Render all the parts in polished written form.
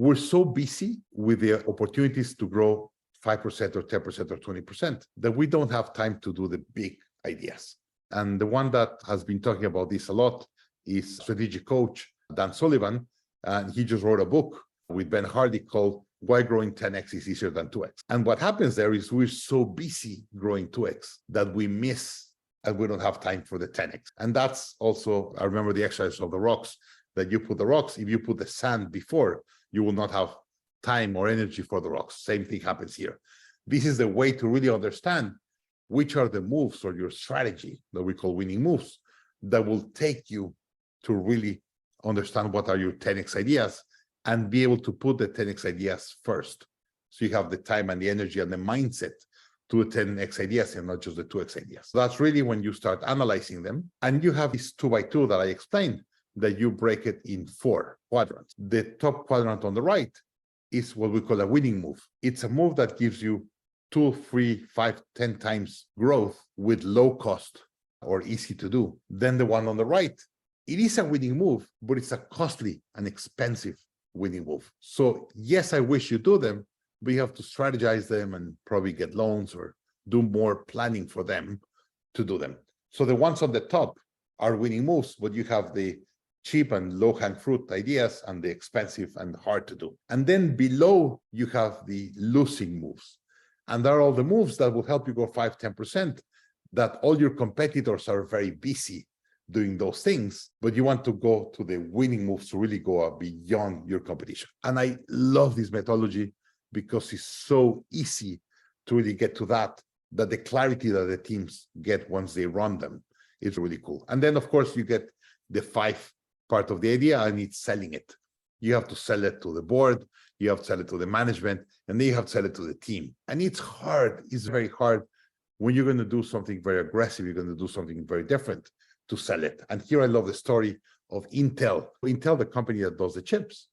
we're so busy with the opportunities to grow 5% or 10% or 20% that we don't have time to do the big ideas. And the one that has been talking about this a lot is strategic coach Dan Sullivan, and he just wrote a book with Ben Hardy called Why Growing 10x is Easier Than 2x. And what happens there is we're so busy growing 2x that we miss and we don't have time for the 10x. And that's also, I remember the exercise of the rocks, that you put the rocks, if you put the sand before, you will not have time or energy for the rocks. Same thing happens here. This is the way to really understand which are the moves or your strategy that we call winning moves that will take you to really understand what are your 10x ideas and be able to put the 10x ideas first. So you have the time and the energy and the mindset to the 10x ideas and not just the 2x ideas. So that's really when you start analyzing them. And you have this 2x2 that I explained, that you break it in 4 quadrants. The top quadrant on the right is what we call a winning move. It's a move that gives you 2, 3, 5, 10 times growth with low cost or easy to do. Then the one on the right, it is a winning move, but it's a costly and expensive winning move. So yes, I wish you do them, but you have to strategize them and probably get loans or do more planning for them to do them. So the ones on the top are winning moves, but you have the cheap and low-hanging fruit ideas and the expensive and hard to do. And then below, you have the losing moves. And there are all the moves that will help you go 5, 10%, that all your competitors are very busy doing those things, but you want to go to the winning moves to really go beyond your competition. And I love this methodology because it's so easy to really get to that the clarity that the teams get once they run them is really cool. And then, of course, you get the 5 part of the idea, and it's selling it. You have to sell it to the board, you have to sell it to the management, and then you have to sell it to the team. And it's hard, it's very hard when you're going to do something very aggressive, you're going to do something very different to sell it. And here I love the story of Intel. Intel, the company that does the chips.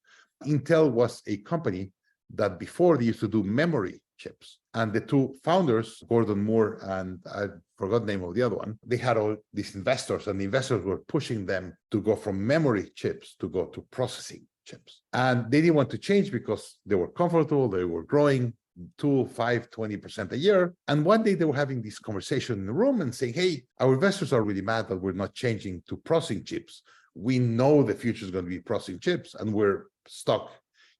Intel was a company that before they used to do memory chips. And the 2 founders, Gordon Moore and I forgot the name of the other one, they had all these investors, and the investors were pushing them to go from memory chips to go to processing chips. And they didn't want to change because they were comfortable, they were growing 2, 5, 20% a year. And one day they were having this conversation in the room and saying, hey, our investors are really mad that we're not changing to processing chips. We know the future is going to be processing chips, and we're stuck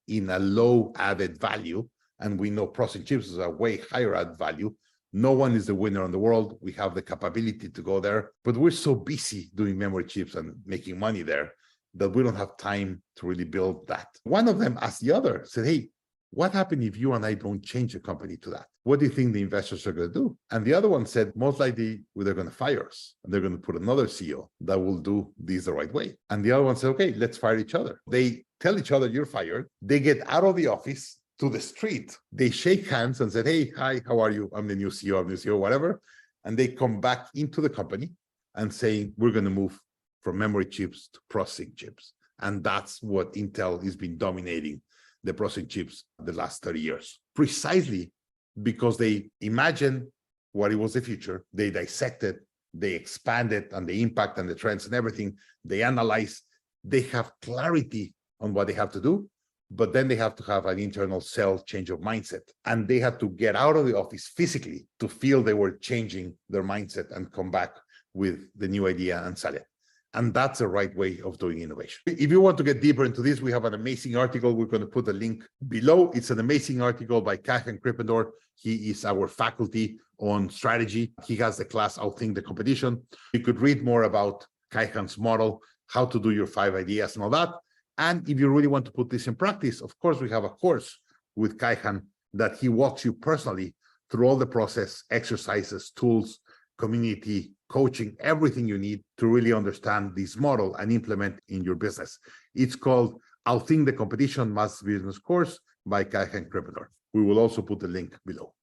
in a low added value. And we know processing chips is a way higher added value. No one is the winner in the world. We have the capability to go there, but we're so busy doing memory chips and making money there that we don't have time to really build that. One of them asked the other, said, hey, what happens if you and I don't change the company to that? What do you think the investors are going to do? And the other one said, most likely they're going to fire us, and they're going to put another CEO that will do this the right way. And the other one said, okay, let's fire each other. They tell each other you're fired. They get out of the office to the street. They shake hands and said, hey, hi, how are you? I'm the new CEO, whatever. And they come back into the company and saying, we're going to move from memory chips to processing chips. And that's what Intel has been dominating the processing chips the last 30 years, precisely because they imagined what it was the future. They dissected, they expanded on the impact and the trends and everything. They analyze, they have clarity on what they have to do, but then they have to have an internal cell change of mindset. And they had to get out of the office physically to feel they were changing their mindset and come back with the new idea and sell it. And that's the right way of doing innovation. If you want to get deeper into this, we have an amazing article. We're going to put a link below. It's an amazing article by Kaihan Krippendorf. He is our faculty on strategy. He has the class, Outthink the Competition. You could read more about Kaihan's model, how to do your 5 ideas and all that. And if you really want to put this in practice, of course, we have a course with Kaihan that he walks you personally through all the process, exercises, tools, community, coaching, everything you need to really understand this model and implement in your business. It's called Outthink the Competition Mass Business Course by Kaihan Krippendorf. We will also put the link below.